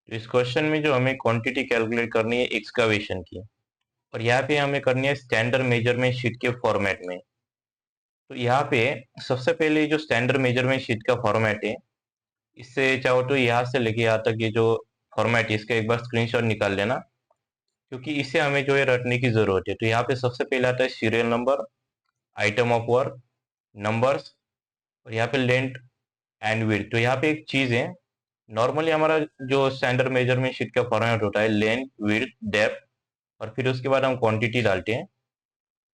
तो इस क्वेश्चन में जो हमें क्वांटिटी कैलकुलेट करनी है एक्सकवेशन की, और यहाँ पे हमें करनी है स्टैंडर्ड मेजरमेंट शीट के फॉर्मेट में। तो यहाँ पे सबसे पहले जो स्टैंडर्ड मेजरमेंट शीट का फॉर्मेट है, इससे चाहो तो यहाँ से लेके यहाँ तक ये जो फॉर्मेट है इसका एक बार स्क्रीनशॉट निकाल लेना, क्योंकि इससे हमें जो है रटने की जरूरत है। तो यहाँ पे सबसे पहले आता है serial number, item of work, numbers, और यहाँ पे लेंथ एंड विड्थ। तो यहाँ पे एक चीज है, नॉर्मली हमारा जो स्टैंडर्ड मेजरमेंट शीट का फॉर्मेट होता है लेंथ, विड्थ, डेप्थ, और फिर उसके बाद हम क्वांटिटी डालते हैं।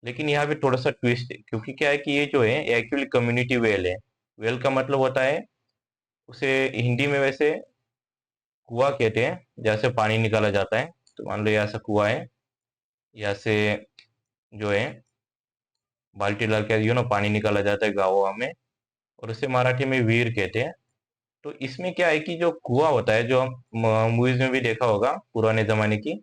लेकिन यहाँ पे थोड़ा सा ट्विस्ट है, क्योंकि क्या है कि ये जो है एक्चुअली कम्युनिटी वेल है। वेल का मतलब होता है, उसे हिंदी में वैसे कुआं कहते हैं, जैसे पानी निकाला जाता है। तो मान लो यहाँ से कुआं है, यहाँ से जो है बाल्टी डाल के पानी निकाला जाता है गाँव में, और उसे मराठी में वीर कहते हैं। तो इसमें क्या है कि जो कुआं होता है, जो हम मूवीज में भी देखा होगा पुराने जमाने की,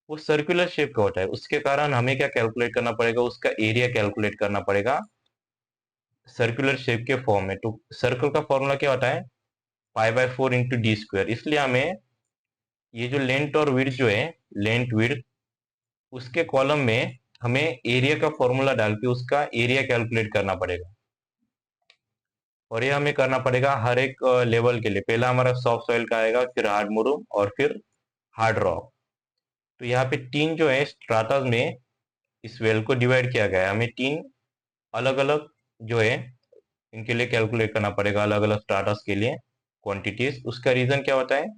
वो सर्कुलर शेप का होता है। उसके कारण हमें क्या कैलकुलेट करना पड़ेगा, उसका एरिया कैलकुलेट करना पड़ेगा सर्कुलर शेप के फॉर्म में। तो सर्कल का फॉर्मूला क्या होता है, π/4 इंटू डी स्क्वायर। इसलिए हमें ये जो लेंथ और विड्थ जो है, लेंथ विड्थ, उसके कॉलम में हमें एरिया का फॉर्मूला डाल के उसका एरिया कैलकुलेट करना पड़ेगा। और ये हमें करना पड़ेगा हर एक लेवल के लिए। पहला हमारा सॉफ्ट सॉइल का आएगा, फिर हार्ड मुरूम, और फिर हार्ड रॉक। तो यहाँ पे तीन जो है स्ट्राटा में इस वेल को डिवाइड किया गया है। हमें तीन अलग अलग जो है इनके लिए कैलकुलेट करना पड़ेगा, अलग अलग स्ट्राटस के लिए क्वांटिटीज। उसका रीजन क्या होता है,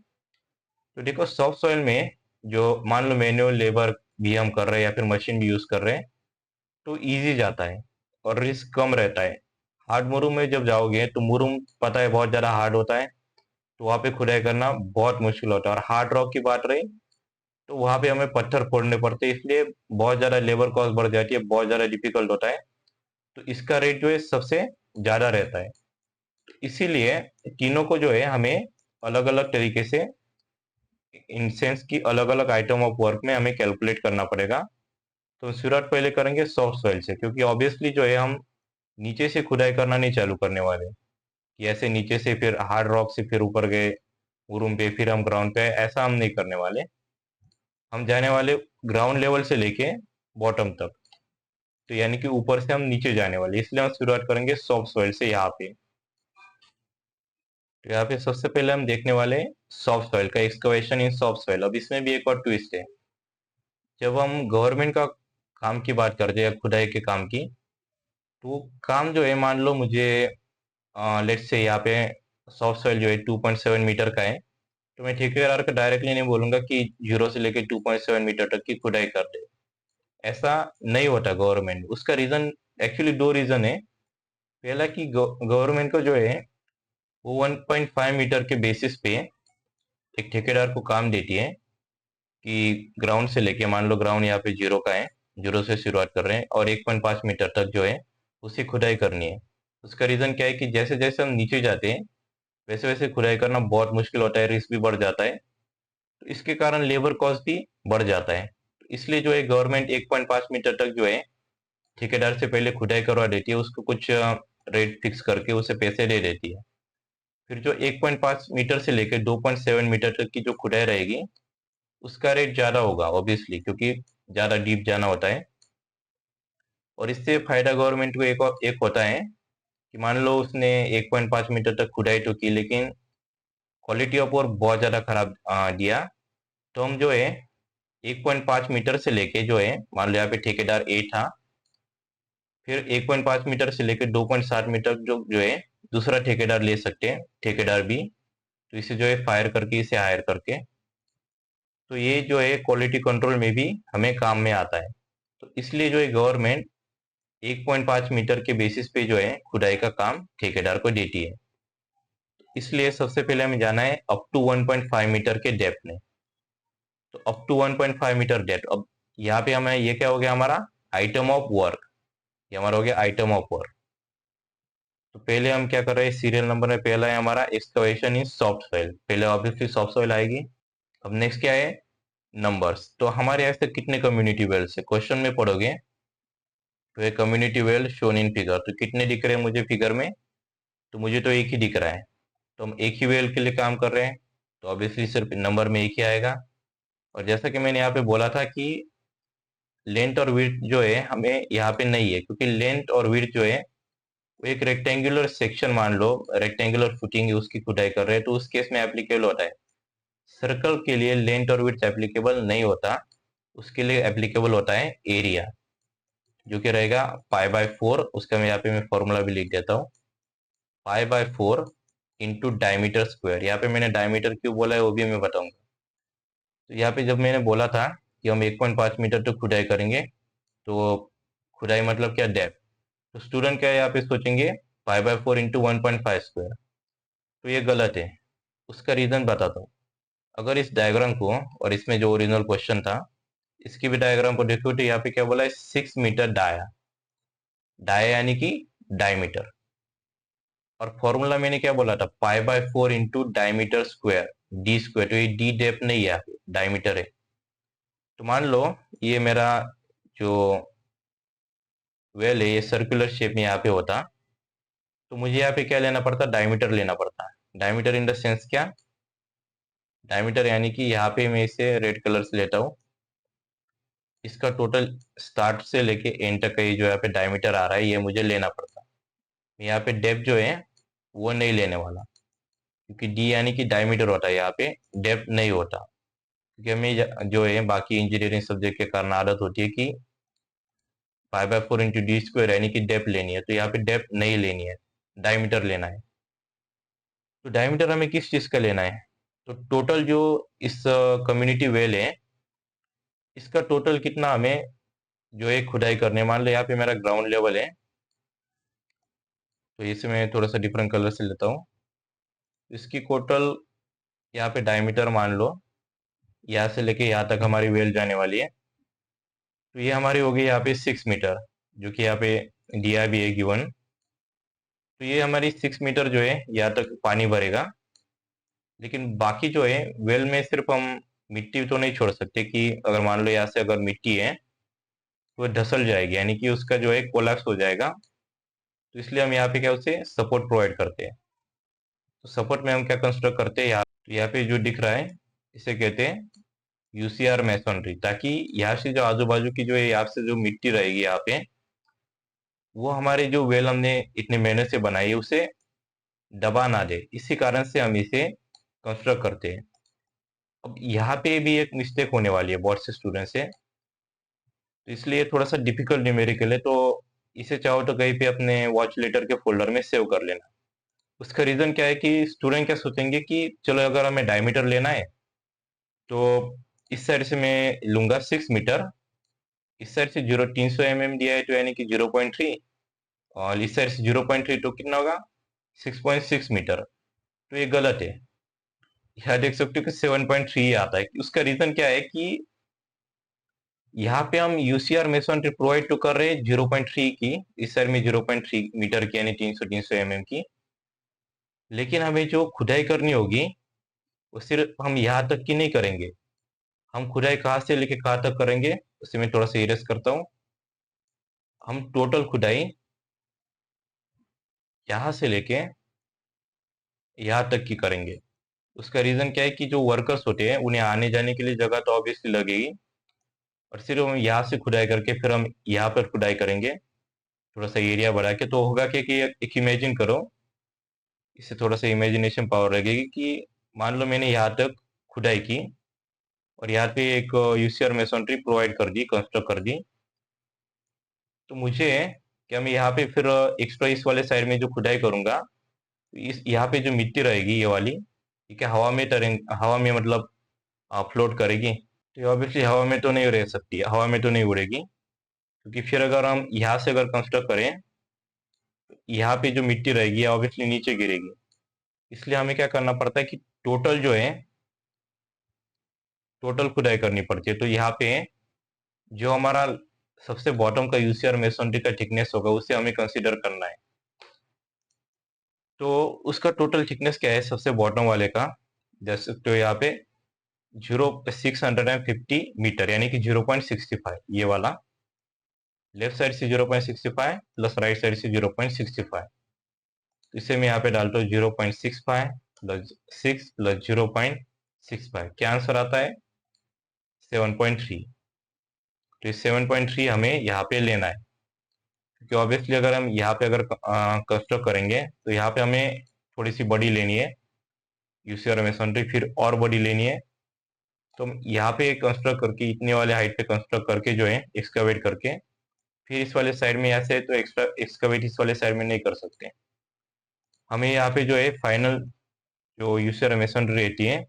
तो देखो सॉफ्ट सॉइल में जो मान लो मैनुअल लेबर भी हम कर रहे हैं या फिर मशीन भी यूज कर रहे हैं, तो इजी जाता है और रिस्क कम रहता है। हार्ड मुरूम में जब जाओगे तो मुरूम पता है बहुत ज्यादा हार्ड होता है, तो वहां पे खुदाई करना बहुत मुश्किल होता है। और हार्ड रॉक की बात रही, तो वहां पे हमें पत्थर फोड़ने पड़ते हैं, इसलिए बहुत ज्यादा लेबर कॉस्ट बढ़ जाती है, बहुत ज्यादा डिफिकल्ट होता है। तो इसका रेट जो है सबसे ज्यादा रहता है। इसीलिए तीनों को जो है हमें अलग अलग तरीके से, इन सेंस की अलग अलग आइटम ऑफ वर्क में हमें कैलकुलेट करना पड़ेगा। तो शुरुआत पहले करेंगे सॉफ्ट सॉइल से, क्योंकि ऑब्वियसली जो है हम नीचे से खुदाई करना नहीं चालू करने वाले कि ऐसे नीचे से फिर हार्ड रॉक से फिर ऊपर गए रूम पे, फिर हम ग्राउंड पे, ऐसा हम नहीं करने वाले। हम जाने वाले ग्राउंड लेवल से लेके बॉटम तक, तो यानी कि ऊपर से हम नीचे जाने वाले, इसलिए हम शुरुआत करेंगे सॉफ्ट सॉइल से यहाँ पे। तो यहाँ पे सबसे पहले हम देखने वाले हैं सॉफ्ट सॉइल का एक्सकवेशन इन सॉफ्ट सॉइल। अब इसमें भी एक और ट्विस्ट है, जब हम गवर्नमेंट का काम की बात करते हैं या खुदाई के काम की, तो काम जो है मान लो मुझे लेट्स से यहाँ पे सॉफ्ट सॉइल जो है 2.7 मीटर का है, तो मैं ठेकेदार को डायरेक्टली नहीं बोलूंगा कि 0 से लेके 2.7 मीटर तक की खुदाई कर दे। ऐसा नहीं होता गवर्नमेंट। उसका रीजन एक्चुअली दो रीजन है। पहला कि गवर्नमेंट को जो है वो 1.5 मीटर के बेसिस पे एक ठेकेदार को काम देती है कि ग्राउंड से लेके, मान लो ग्राउंड यहाँ पे 0 का है, 0 से शुरुआत कर रहे हैं, और 1.5 मीटर तक जो है उसे खुदाई करनी है। उसका रीजन क्या है कि जैसे जैसे हम नीचे जाते हैं वैसे वैसे खुदाई करना बहुत मुश्किल होता है, रिस्क भी बढ़ जाता है। तो इसके कारण लेबर कॉस्ट भी बढ़ जाता है। तो इसलिए जो है गवर्नमेंट 1.5 मीटर तक जो है ठेकेदार से पहले खुदाई करवा देती है, उसको कुछ रेट फिक्स करके उसे पैसे दे देती है। फिर जो 1.5 मीटर से लेकर 2.7 मीटर तक की जो खुदाई रहेगी, उसका रेट ज्यादा होगा ऑब्वियसली, क्योंकि ज्यादा डीप जाना होता है। और इससे फायदा गवर्नमेंट को एक होता है कि मान लो उसने 1.5 मीटर तक खुदाई तो की, लेकिन क्वालिटी ऑफ वर्क बहुत ज्यादा खराब दिया। तो हम जो है 1.5 मीटर से लेके जो है, मान लो यहाँ पे ठेकेदार ए था, फिर 1.5 मीटर से लेकर 2.7 मीटर जो है दूसरा ठेकेदार ले सकते हैं, ठेकेदार भी। तो इसे जो है फायर करके, इसे हायर करके, तो ये जो है क्वालिटी कंट्रोल में भी हमें काम में आता है। तो इसलिए जो है गवर्नमेंट 1.5 मीटर के बेसिस पे जो है खुदाई का काम ठेकेदार को देती है। इसलिए सबसे पहले हमें जाना है अप टू 1.5 मीटर के डेप्थ में। तो अप टू 1.5 मीटर डेप्थ। अब यहाँ पे हमें ये क्या हो गया, हमारा आइटम ऑफ वर्क, ये हमारा हो गया आइटम ऑफ वर्क। तो पहले हम क्या कर रहे हैं, सीरियल नंबर में पहला है हमारा एक्सकवेशन इन सॉफ्ट सॉइल, पहले ऑब्वियसली सॉफ्ट सॉइल आएगी। अब नेक्स्ट क्या है, नंबर्स। तो हमारे यहाँ से कितने कम्युनिटी वेल्स है, क्वेश्चन में पढ़ोगे तो ये community well shown in figure, तो कितने दिख रहे हैं मुझे फिगर में, तो मुझे तो एक ही दिख रहा है। तो हम एक ही वेल के लिए काम कर रहे हैं, तो ऑब्वियसली सिर्फ नंबर में एक ही आएगा। और जैसा कि मैंने यहाँ पे बोला था कि लेंथ और विड्थ जो है हमें यहाँ पे नहीं है, क्योंकि लेंथ और विड्थ जो है वो एक रेक्टेंगुलर सेक्शन, मान लो रेक्टेंगुलर फुटिंग है उसकी खुदाई कर रहे हैं, तो उस केस में एप्लीकेबल होता है। सर्कल के लिए लेंथ और विड्थ एप्लीकेबल नहीं होता, उसके लिए एप्लीकेबल होता है एरिया, जो कि रहेगा π/4। उसका मैं यहाँ पे मैं फॉर्मूला भी लिख देता हूँ, π/4 इंटू डायमीटर स्क्वायर। यहाँ पे मैंने डायमीटर क्यों बोला है वो भी मैं बताऊंगा। तो यहाँ पे जब मैंने बोला था कि हम 1.5 मीटर तक खुदाई करेंगे, तो खुदाई मतलब क्या, डेप्थ। तो स्टूडेंट क्या यहाँ पे सोचेंगे π/4 इंटू 1.5 स्क्वायर, तो ये गलत है। उसका रीजन बताता हूँ। अगर इस डायग्राम को और इसमें जो ओरिजिनल क्वेश्चन था इसकी भी डायग्राम को देखो, तो यहाँ पे क्या बोला है 6 मीटर डाया, डाया यानी कि डायमीटर। और फॉर्मूला मैंने क्या बोला था, π/4 into diameter square, D square. तो ये डी डेप्थ नहीं है, डायमीटर है। तो मान लो ये मेरा जो वेल है ये सर्कुलर शेप में यहाँ पे होता, तो मुझे यहाँ पे क्या लेना पड़ता, डायमीटर लेना पड़ता। डायमीटर इन द सेंस क्या, डायमीटर यानी कि यहाँ पे मैं इसे रेड कलर से लेता हूँ, इसका टोटल स्टार्ट से लेके एंड तक का ये जो यहाँ पे डायमीटर आ रहा है ये मुझे लेना पड़ता। यहाँ पे डेप्थ जो है वो नहीं लेने वाला, क्योंकि डी यानी कि डायमीटर होता है, यहाँ पे डेप्थ नहीं होता। क्योंकि हमें जो है बाकी इंजीनियरिंग सब्जेक्ट के कारण आदत होती है कि π/4 इंटू डी स्क्वायर यानी कि डेप्थ लेनी है, तो यहाँ पे डेप्थ नहीं लेनी है, डायमीटर लेना है। तो डायमीटर हमें किस चीज का लेना है, तो टोटल जो इस कम्युनिटी वेल है इसका टोटल कितना हमें जो है खुदाई करने, मान लो यहाँ पे मेरा ग्राउंड लेवल है, तो इसे मैं थोड़ा सा डिफरेंट कलर से लेता हूँ। इसकी टोटल यहाँ पे डायमीटर मान लो यहाँ से लेके यहाँ तक हमारी वेल जाने वाली है, तो ये हमारी होगी यहाँ पे 6 मीटर, जो कि यहाँ पे दिया भी है गिवन। तो ये हमारी 6 मीटर जो है यहाँ तक पानी भरेगा। लेकिन बाकी जो है वेल में सिर्फ हम मिट्टी तो नहीं छोड़ सकते, कि अगर मान लो यहाँ से अगर मिट्टी है तो वो धसल जाएगी, यानी कि उसका जो है कोलैप्स हो जाएगा। तो इसलिए हम यहाँ पे क्या उसे सपोर्ट प्रोवाइड करते हैं। तो सपोर्ट में हम क्या कंस्ट्रक्ट करते हैं, यहाँ तो यहाँ पे जो दिख रहा है इसे कहते हैं यूसीआर मैसोनरी, ताकि यहाँ से जो आजू बाजू की जो है यहाँ से जो मिट्टी रहेगी यहाँ पे, वो हमारे जो वेल हमने इतने मेहनत से बनाई है उसे दबा ना दे, इसी कारण से हम इसे कंस्ट्रक्ट करते हैं। अब यहाँ पे भी एक मिस्टेक होने वाली है बहुत से स्टूडेंट से, तो इसलिए थोड़ा सा डिफिकल्ट न्यूमेरिकल है, तो इसे चाहो तो कहीं पे अपने वॉच लेटर के फोल्डर में सेव कर लेना। उसका रीजन क्या है कि स्टूडेंट क्या सोचेंगे कि चलो अगर हमें डायमीटर लेना है तो इस साइड से मैं लूंगा 6 मीटर, इस साइड से 300 mm दिया है तो यानी कि 0.3, और इस साइड से 0.3 तो कितना होगा 6.6 मीटर। तो ये गलत है, यहाँ देख सकते हो कि 7.3 आता है। उसका रीजन क्या है कि यहाँ पे हम यूसीआर मेसोनरी प्रोवाइड तो कर रहे हैं 0.3 की, इस साइड में 0.3 मीटर की यानी 300 mm की, लेकिन हमें जो खुदाई करनी होगी वो सिर्फ हम यहाँ तक की नहीं करेंगे। हम खुदाई कहाँ से लेके कहाँ तक करेंगे उसे मैं थोड़ा सा इरेज करता हूँ। हम टोटल खुदाई यहाँ से लेके यहाँ तक की करेंगे। उसका रीजन क्या है कि जो वर्कर्स होते हैं उन्हें आने जाने के लिए जगह तो ऑब्वियसली लगेगी, और सिर्फ हम यहाँ से खुदाई करके फिर हम यहाँ पर खुदाई करेंगे थोड़ा सा एरिया बढ़ा के, तो होगा क्या कि एक इमेजिन करो, इससे थोड़ा सा इमेजिनेशन पावर लगेगी कि मान लो मैंने यहाँ तक खुदाई की और यहाँ पे एक यूसीआर मेसोनरी प्रोवाइड कर दी, कंस्ट्रक्ट कर दी, तो मुझे क्या मैं यहाँ पे फिर एक्स्ट्रा इस वाले साइड में जो खुदाई करूंगा, इस यहाँ पे जो मिट्टी रहेगी ये वाली, ठीक है, हवा में तरें, हवा में मतलब फ्लोट करेगी, तो ये ऑब्वियसली हवा में तो नहीं रह सकती, हवा में तो नहीं उड़ेगी, क्योंकि फिर अगर हम यहाँ से अगर कंस्ट्रक्ट करें तो यहाँ पे जो मिट्टी रहेगी ऑब्वियसली नीचे गिरेगी। इसलिए हमें क्या करना पड़ता है कि टोटल जो है टोटल खुदाई करनी पड़ती है। तो यहाँ पे जो हमारा सबसे बॉटम का यूसीआर मेसोनरी का थिकनेस होगा उसे हमें कंसीडर करना है। तो उसका टोटल थिकनेस क्या है सबसे बॉटम वाले का, देख सकते हो यहाँ पे 650 मीटर यानी कि 0.65, ये वाला लेफ्ट साइड से 0.65 प्लस राइट साइड से 0.65। तो इसे मैं यहाँ पे डालता हूँ 0.65 प्लस 6 प्लस 0.65, 65, क्या आंसर आता है 7.3। तो इस 7.3 हमें यहाँ पे लेना है, क्योंकि ऑब्वियसली अगर हम यहाँ पे अगर कंस्ट्रक्ट करेंगे तो यहाँ पे हमें थोड़ी सी बड़ी लेनी है यूसी और मेसनरी, फिर और बड़ी लेनी है। तो हम यहाँ पे कंस्ट्रक्ट करके इतने वाले हाइट पे कंस्ट्रक्ट करके जो है एक्सकावेट करके फिर इस वाले साइड में ऐसे तो एक्स्ट्रा एक्सकावेट इस वाले साइड में नहीं कर सकते। हमें यहाँ पे जो है फाइनल जो यूसी और मेसनरी रहती है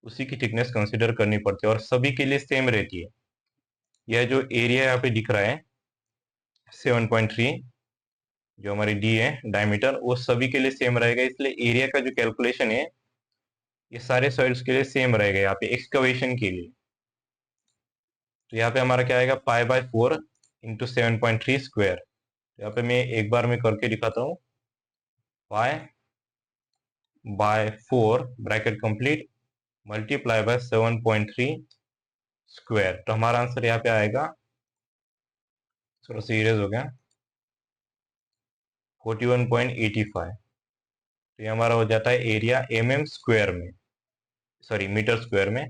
उसी की थिकनेस कंसिडर करनी पड़ती है और सभी के लिए सेम रहती है। यह जो एरिया यहाँ पे दिख रहा है 7.3, जो हमारी डी है डायमीटर, वो सभी के लिए सेम रहेगा, इसलिए एरिया का जो कैलकुलेशन है ये सारे सॉइल्स के लिए सेम रहेगा यहाँ पे एक्सकवेशन के लिए। तो यहाँ पे हमारा क्या आएगा π/4 इंटू 7.3 स्क्वायर। यहाँ पे मैं एक बार में करके दिखाता हूँ, π/4 bracket complete multiply by 7.3 square. तो हमारा आंसर यहाँ पे आएगा, थोड़ा सीरियस हो गया, 41.85। तो ये हमारा हो जाता है एरिया स्क्वायर में, सॉरी मीटर स्क्वायर में।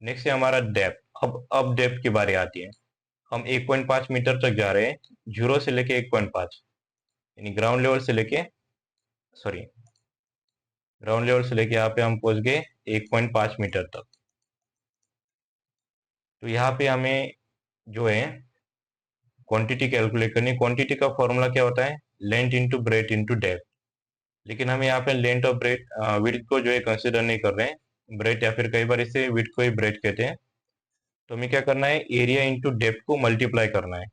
नेक्स्ट है हमारा डेप्थ। अब डेप्थ की बारी आती है। हम 1.5 मीटर तक जा रहे हैं, 0 से लेके 1.5, यानी ग्राउंड लेवल से लेके यहाँ पे हम पहुंच गए 1.5 मीटर तक। तो यहाँ पे हमें जो है क्वांटिटी कैलकुलेट करनी है। क्वांटिटी का फॉर्मूला क्या होता है, length into breadth into depth. लेकिन हम यहाँ पे लेंथ और ब्रेथ विड्थ को जो है कंसिडर नहीं कर रहे हैं, ब्रेथ या फिर कई बार इसे विड्थ को ही ब्रेथ कहते हैं। तो हमें क्या करना है, एरिया इंटू डेप्थ को मल्टीप्लाई करना है।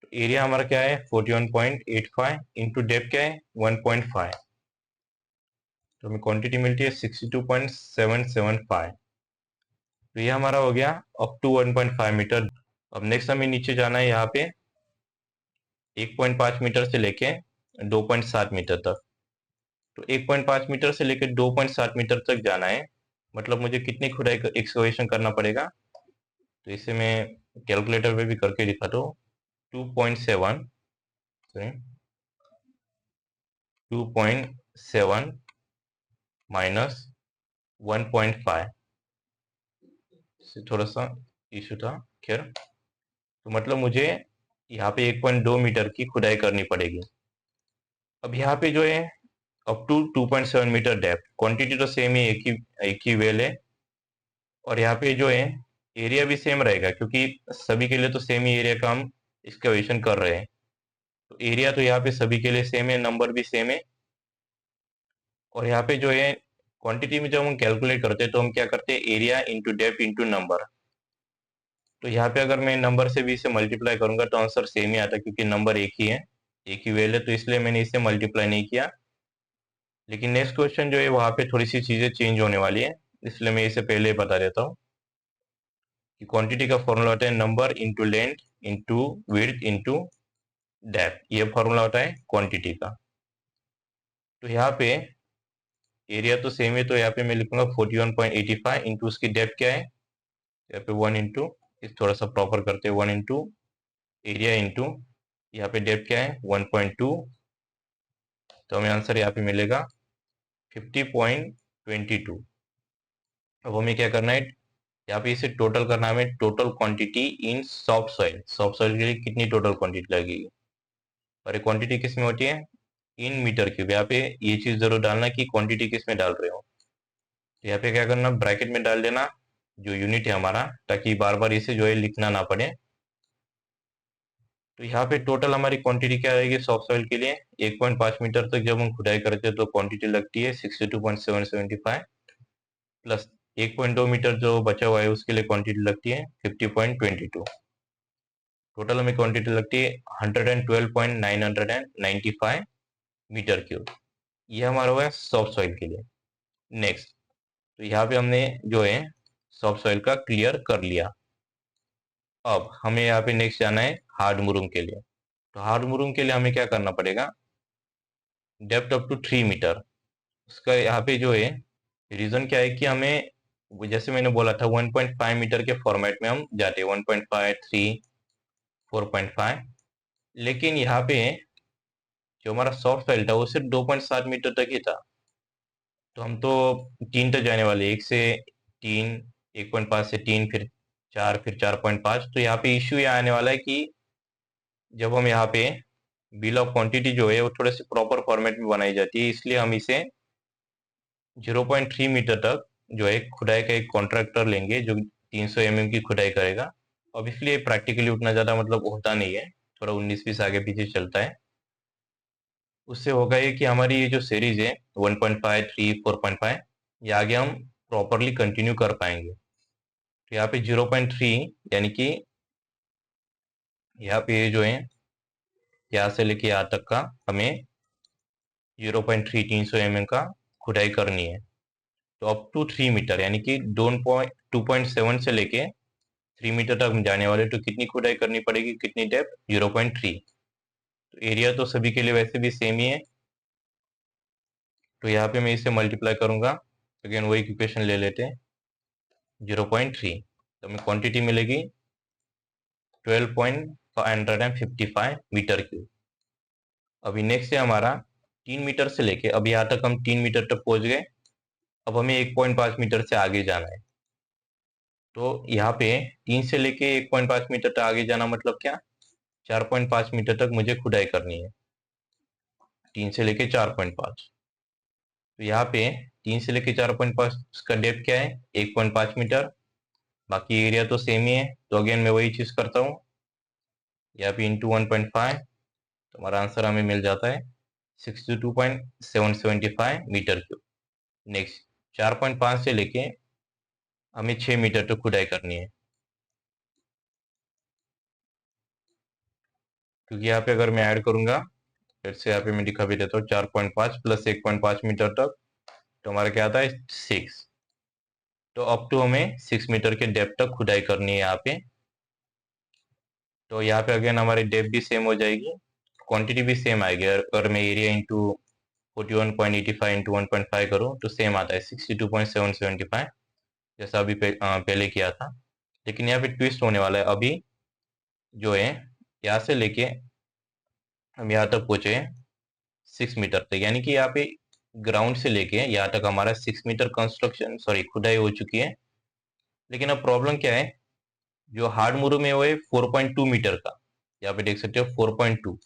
तो एरिया हमारा क्या है 41.85 इंटू डेप्थ क्या है 1.5। तो हमें क्वांटिटी मिलती है 62.775। तो ये हमारा हो गया अप टू 1.5 मीटर। अब नेक्स्ट हमें नीचे जाना है यहाँ पे 1.5 मीटर से लेके 2.7 मीटर तक। तो 1.5 मीटर से लेकर 2.7 मीटर तक जाना है, मतलब मुझे कितनी खुदाई एक्सकवेशन करना पड़ेगा। तो इसे मैं कैलकुलेटर पे भी करके दिखाता हूँ। 2.7 माइनस 1.5 से थोड़ा सा इशू था, खैर। तो मतलब मुझे यहाँ पे 1.2 मीटर की खुदाई करनी पड़ेगी। अब यहाँ पे जो है up to 2.7 metre depth, quantity तो सेम ही, एक ही वेल है। और यहाँ पे जो है एरिया भी सेम रहेगा, क्योंकि सभी के लिए तो सेम ही एरिया का हम एक्सकवेशन कर रहे हैं। तो एरिया तो यहाँ पे सभी के लिए सेम है, नंबर भी सेम है। और यहाँ पे जो है क्वांटिटी में जब हम कैलकुलेट करते हैं तो हम क्या करते हैं, area into depth into number. तो यहाँ पे अगर मैं नंबर से भी इसे मल्टीप्लाई करूंगा तो आंसर सेम ही आता है, क्योंकि नंबर एक ही है, एक ही वैल्यू है, तो इसलिए मैंने इसे मल्टीप्लाई नहीं किया। लेकिन नेक्स्ट क्वेश्चन जो है वहां पे थोड़ी सी चीजें चेंज होने वाली है, इसलिए मैं इसे पहले ही बता देता हूँ कि क्वांटिटी का फॉर्मूला होता है number into length into width into depth. ये फॉर्मूला होता है क्वांटिटी का। तो यहाँ पे एरिया तो सेम है, तो यहाँ पे मैं लिखूंगा 41.85 इंटू उसकी डेप्थ क्या है, यहाँ पे 1 इंटू, थोड़ा सा प्रॉपर करते हैं, 1 इंटू एरिया इंटू यहाँ पे डेप्थ क्या है 1.2। तो हमें आंसर यहाँ पे मिलेगा 50.22। अब हमें क्या करना है, यहाँ पे इसे टोटल करना है, हमें total quantity in soft soil. Soft soil के लिए कितनी टोटल क्वांटिटी लगेगी, और ये क्वांटिटी किस में होती है, इन मीटर क्यूब। यहाँ पे ये चीज जरूर डालना कि क्वांटिटी किस में डाल रहे हो। तो यहाँ पे क्या करना, ब्रैकेट में डाल देना जो यूनिट है हमारा, ताकि बार बार इसे जो है लिखना ना पड़े। तो यहाँ पे टोटल हमारी क्वांटिटी क्या रहेगी सॉफ्ट सॉइल के लिए, 1.5 मीटर तक जब हम खुदाई करते हैं तो क्वांटिटी लगती है 62.775, प्लस 1.2 मीटर जो बचा हुआ है उसके लिए क्वांटिटी लगती है 50.22। टोटल हमें क्वांटिटी लगती है 112.995 मीटर क्यूब। ये हमारा हुआ है सॉफ्ट सॉइल के लिए। नेक्स्ट, तो यहाँ पे हमने जो है सॉफ्ट सॉइल का क्लियर कर लिया। अब हमें यहाँ पे नेक्स्ट जाना है हार्ड मुरूम के लिए। तो हार्ड मुरूम के लिए हमें क्या करना पड़ेगा, डेप्थ अप टू 3 मीटर। उसका यहाँ पे जो है रीजन क्या है कि हमें, जैसे मैंने बोला था 1.5 मीटर के फॉर्मेट में हम जाते हैं, 1.5, 3, 4.5। लेकिन यहाँ पे जो हमारा सॉफ्ट सॉइल था वो सिर्फ 2.7 मीटर तक ही था। तो हम तो 3 तक जाने वाले, 1 से 3, 1.5 से 3, फिर 4, फिर 4.5। तो यहाँ पे इश्यू ये आने वाला है कि जब हम यहाँ पे बिल ऑफ क्वांटिटी जो है वो थोड़े से प्रॉपर फॉर्मेट में बनाई जाती है, इसलिए हम इसे 0.3 मीटर तक जो है खुदाई का एक कॉन्ट्रैक्टर लेंगे जो 300 की खुदाई करेगा। ऑब्वियसली प्रैक्टिकली उतना ज़्यादा मतलब होता नहीं है, थोड़ा 19-20 आगे पीछे चलता है। उससे होगा ये कि हमारी ये जो सीरीज है 1.5, 3, 4.5, ये आगे हम प्रॉपरली कंटिन्यू कर पाएंगे। तो यहाँ पे 0.3 यानी कि यहाँ पे ये जो है यहाँ से लेके यहाँ तक का हमें 0.3 300 का खुदाई करनी है। तो अप टू 3 मीटर यानी कि 2.7 से लेके 3 मीटर तक हम जाने वाले, तो कितनी खुदाई करनी पड़ेगी, कितनी डेप्थ, 0.3। तो एरिया तो सभी के लिए वैसे भी सेम ही है, तो यहाँ पे मैं इसे मल्टीप्लाई करूंगा, अगेन वही इक्वेशन ले लेते हैं 0.3, तो हमें क्वांटिटी मिलेगी 12.555 मीटर क्यूब। अभी नेक्स्ट है हमारा 3 मीटर से लेके, अब यहाँ तक हम 3 मीटर तक पहुंच गए, अब हमें 1.5 मीटर से आगे जाना है। तो यहाँ पे 3 से लेके 1.5 मीटर तक आगे जाना मतलब क्या, 4.5 मीटर तक मुझे खुदाई करनी है, 3 से लेके 4.5। तो यहाँ पे 3 से लेके 4.5 का डेप्थ क्या है, 1.5 मीटर। बाकी एरिया तो सेम ही है, तो अगेन मैं वही चीज करता हूँ, यहाँ पे इंटू 1.5, तो हमारा आंसर हमें मिल जाता है 62.775 मीटर क्यूब। नेक्स्ट 4.5 से लेके हमें 6 मीटर तक खुदाई करनी है, क्योंकि यहाँ पे अगर मैं ऐड करूंगा, फिर से यहाँ पे मैं दिखा भी देता हूँ, 4.5 प्लस 1.5 मीटर तक, तो हमारा क्या आता है 6। तो अप टू हमें 6 मीटर के डेप्थ तक खुदाई करनी है यहाँ पे। तो यहाँ पे अगेन हमारी डेप्थ भी सेम हो जाएगी, क्वांटिटी भी सेम आएगी। अगर मैं एरिया इंटू 41.85 इंटू 1.5 करूँ तो सेम आता है 62.775, जैसा अभी पहले किया था। लेकिन यहाँ पे ट्विस्ट होने वाला है, अभी जो है यहाँ से लेके हम यहाँ तक पहुंचे 6 मीटर तक, यानी कि यहाँ पे ग्राउंड से लेके यहाँ तक हमारा 6 मीटर कंस्ट्रक्शन सॉरी खुदाई हो चुकी है। लेकिन अब प्रॉब्लम क्या है, जो हार्ड मुरूम है वो है 4.2 मीटर का, यहाँ पे देख सकते हो 4.2।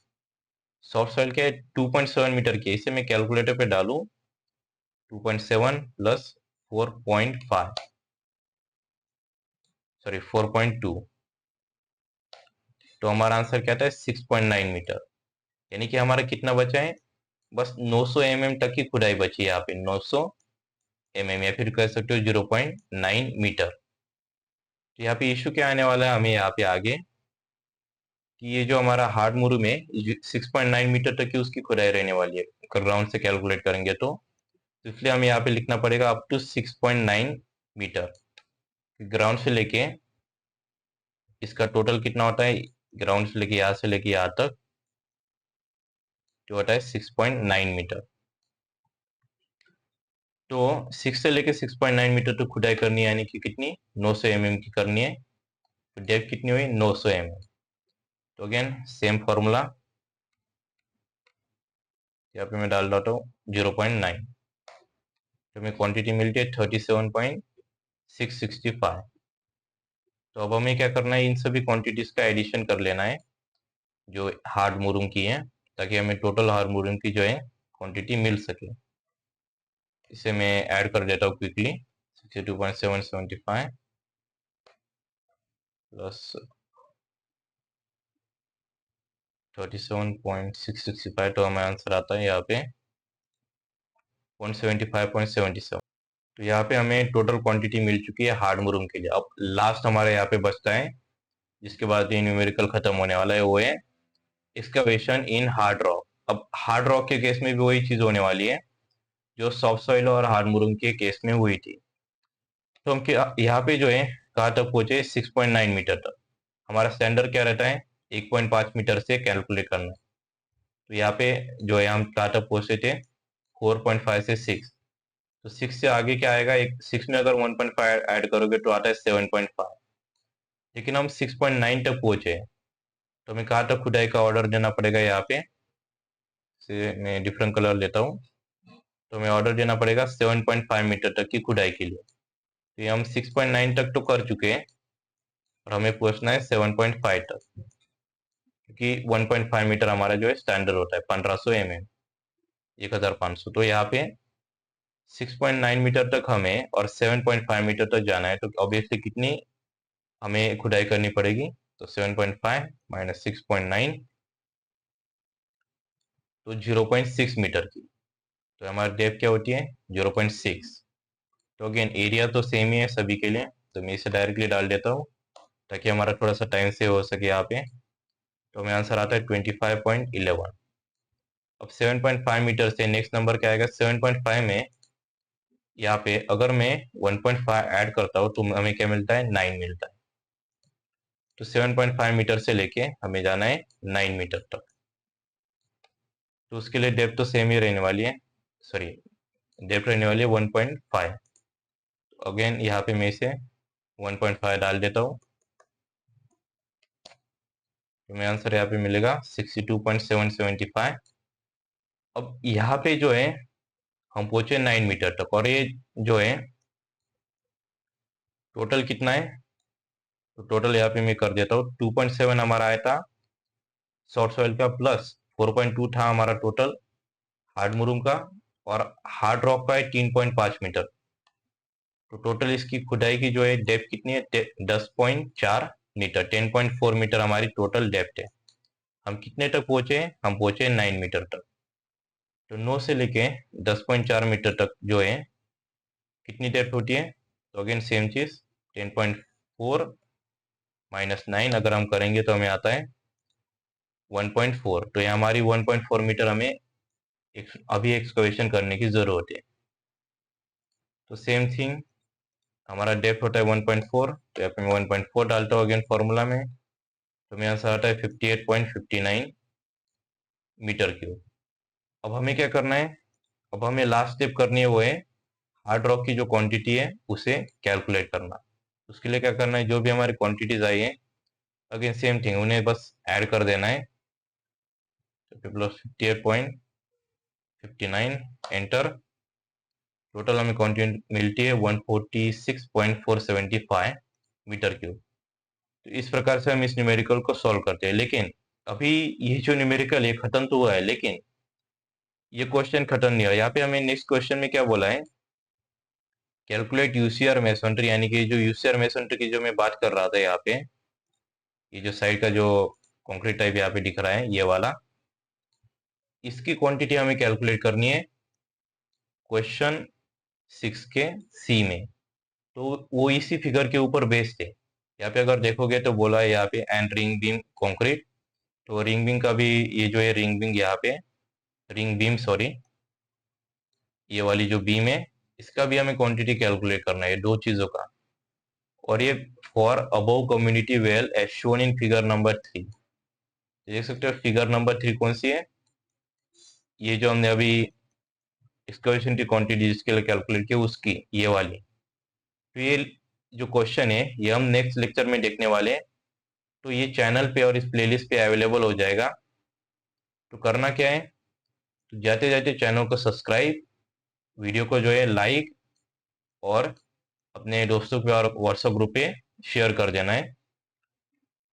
सॉफ्ट सॉइल क्या है 2.7 मीटर की है। इसे मैं कैलकुलेटर पे डालूं, 2.7 प्लस 4.5 सॉरी 4.2, तो हमारा आंसर क्या आता है 6.9 मीटर। यानी कि हमारा कितना बचा है, बस 900 तक की खुदाई बची है यहाँ पे, 900 या फिर कह सकते हो 0.9 मीटर। तो यहाँ पे इशू क्या आने वाला है हमें यहाँ पे आगे, कि ये जो हमारा हार्ड मुरूम है 6.9 मीटर तक की उसकी खुदाई रहने वाली है, ग्राउंड से कैलकुलेट करेंगे तो इसलिए हमें यहाँ पे लिखना पड़ेगा अप टू 6.9 मीटर। ग्राउंड से लेके इसका टोटल कितना होता है, ग्राउंड से लेके यहाँ तक जो होता है 6.9 मीटर। तो 6 से लेके 6.9 मीटर तक खुदाई करनी है, यानी कि कितनी 900 की करनी है। तो डेप्थ कितनी हुई 900 तो अगेन सेम फॉर्मूला यहाँ पे मैं डाल रहा हूँ 0.9, तो हमें क्वांटिटी मिलती है 37.665। तो अब हमें क्या करना है, इन सभी क्वांटिटीज का एडिशन कर लेना है जो हार्ड मुरूम की है, ताकि हमें टोटल हार्ड मुरूम की जो है क्वांटिटी मिल सके। इसे मैं ऐड कर देता हूँ क्विकली, 62.775 प्लस 37.665, तो हमें आंसर आता है यहाँ पे 175.77। तो यहाँ पे हमें टोटल क्वांटिटी मिल चुकी है हार्ड मुरूम के लिए। अब लास्ट हमारे यहाँ पे बचता है, जिसके बाद ये न्यूमेरिकल खत्म होने वाला है, वो है एक्सकवेशन इन हार्ड रॉक। अब हार्ड रॉक के केस में भी वही चीज होने वाली है जो सॉफ्ट सॉइल और हार्ड मुरूम के केस में हुई थी। तो हम यहाँ पे जो है कहाँ तक पहुंचे, 6.9 मीटर तक। हमारा स्टैंडर्ड क्या रहता है, 1.5 मीटर से कैलकुलेट करना है। तो यहाँ पे जो है हम कहाँ तक पहुंचे थे, 4.5 से 6। तो 6 से आगे क्या आएगा, एक 6 में अगर 1.5 ऐड करोगे तो आता है 7.5। लेकिन हम 6.9 तक पहुंचे हैं, तो हमें कहाँ तक खुदाई का ऑर्डर देना पड़ेगा, यहाँ पे से मैं डिफरेंट कलर लेता हूँ। तो हमें ऑर्डर देना पड़ेगा 7.5 मीटर तक की खुदाई के लिए। तो ये हम 6.9 तक तो कर चुके हैं और हमें पूछना है 7.5 तक, क्योंकि 1.5 मीटर हमारा जो है स्टैंडर्ड होता है 1500 mm, 1500। तो यहाँ पे 6.9 मीटर तक हमें और 7.5 मीटर तक जाना है, तो ऑब्वियसली कितनी हमें खुदाई करनी पड़ेगी? तो 7.5 माइनस 6.9, तो 0.6 मीटर की। तो हमारी डेप्थ क्या होती है? 0.6। तो अगेन एरिया तो सेम ही है सभी के लिए, तो मैं इसे डायरेक्टली डाल देता हूँ ताकि हमारा थोड़ा सा टाइम सेव हो सके यहाँ पे। तो हमें आंसर आता है 25.11। अब 7.5 मीटर से नेक्स्ट नंबर क्या आएगा? 7.5 में यहाँ पे अगर मैं 1.5 ऐड करता हूँ तो हमें क्या मिलता है? 9 मिलता है। तो 7.5 मीटर से लेके हमें जाना है 9 मीटर तक। तो उसके लिए डेप्थ तो सेम ही रहने वाली है, सॉरी डेप्थ रहने वाली है 1.5। अगेन यहाँ पे मैं इसे 1.5 डाल देता हूँ, तो मेरा आंसर यहाँ पे मिलेगा 62.775। अब यहाँ पे जो है हम पहुंचे 9 मीटर तक, और ये जो है टोटल कितना है? तो टोटल यहाँ पे मैं कर देता हूँ, 2.7 हमारा आया था सॉफ्ट सॉइल का, प्लस 4.2 था हमारा टोटल हार्ड मुरूम का, और हार्ड रॉक का है 3.5 मीटर। तो टोटल इसकी खुदाई की जो है डेप्थ कितनी है? 10.4 मीटर, 10.4 मीटर हमारी टोटल डेप्थ है। हम कितने तक पहुंचे? हम पहुंचे 9 मीटर तक। तो 9 से लेके 10.4 मीटर तक जो है कितनी डेप्थ होती है? तो अगेन सेम चीज, 10.4 माइनस 9 अगर हम करेंगे तो हमें आता है 1.4। तो ये हमारी 1.4 मीटर हमें अभी एक्सकवेशन करने की जरूरत है। तो सेम थिंग हमारा डेप्थ होता है 1.4, तो यहाँ पे मैं 1.4 डालता हूँ अगेन फॉर्मूला में, तो मेरा आंसर आता है 58.59 मीटर क्यूब। अब हमें क्या करना है? अब हमें लास्ट स्टेप करनी है, वो है हार्ड रॉक की जो क्वांटिटी है उसे कैलकुलेट करना। उसके लिए क्या करना है? जो भी हमारी क्वांटिटीज आई है अगेन सेम थिंग, उन्हें बस ऐड कर देना है। तो प्लस 58.59 एंटर। टोटल हमें क्वांटिटी मिलती है 146.475 मीटर क्यूब। तो इस प्रकार से हम इस न्यूमेरिकल को सॉल्व करते हैं। लेकिन अभी ये जो न्यूमेरिकल है खत्म तो हुआ है, लेकिन ये क्वेश्चन खत्म नहीं हुआ। यहाँ पे हमें नेक्स्ट क्वेश्चन में क्या बोला है? कैलकुलेट यूसीआर मेसोनरी, यानी कि जो यूसीआर मेसोनरी की जो मैं बात कर रहा था यहाँ पे, ये जो साइड का जो कंक्रीट टाइप यहाँ पे दिख रहा है ये वाला, इसकी क्वांटिटी हमें कैलकुलेट करनी है क्वेश्चन 6 के सी में। तो वो इसी फिगर के ऊपर बेस्ड है। यहाँ पे अगर देखोगे तो बोला है यहाँ पे एंड रिंग बीम कंक्रीट, तो रिंग बीम का भी, ये जो है रिंग बीम यहाँ पे, रिंग बीम सॉरी, ये वाली जो बीम है इसका भी हमें क्वांटिटी कैलकुलेट करना है, दो चीजों का। और ये for above community well as shown in figure number 3। देख सकते हो फिगर नंबर 3 कौन सी है? ये जो हमने अभी एक्सकवेशन की क्वांटिटी जिसके लिए कैलकुलेट की उसकी, ये वाली। तो ये जो क्वेश्चन है ये हम नेक्स्ट लेक्चर में देखने वाले हैं। तो ये चैनल पे और इस प्लेलिस्ट पे अवेलेबल हो जाएगा। तो करना क्या है? तो जाते जाते चैनल को सब्सक्राइब, वीडियो को जो है लाइक, और अपने दोस्तों पे और व्हाट्सएप ग्रुप पे शेयर कर देना है।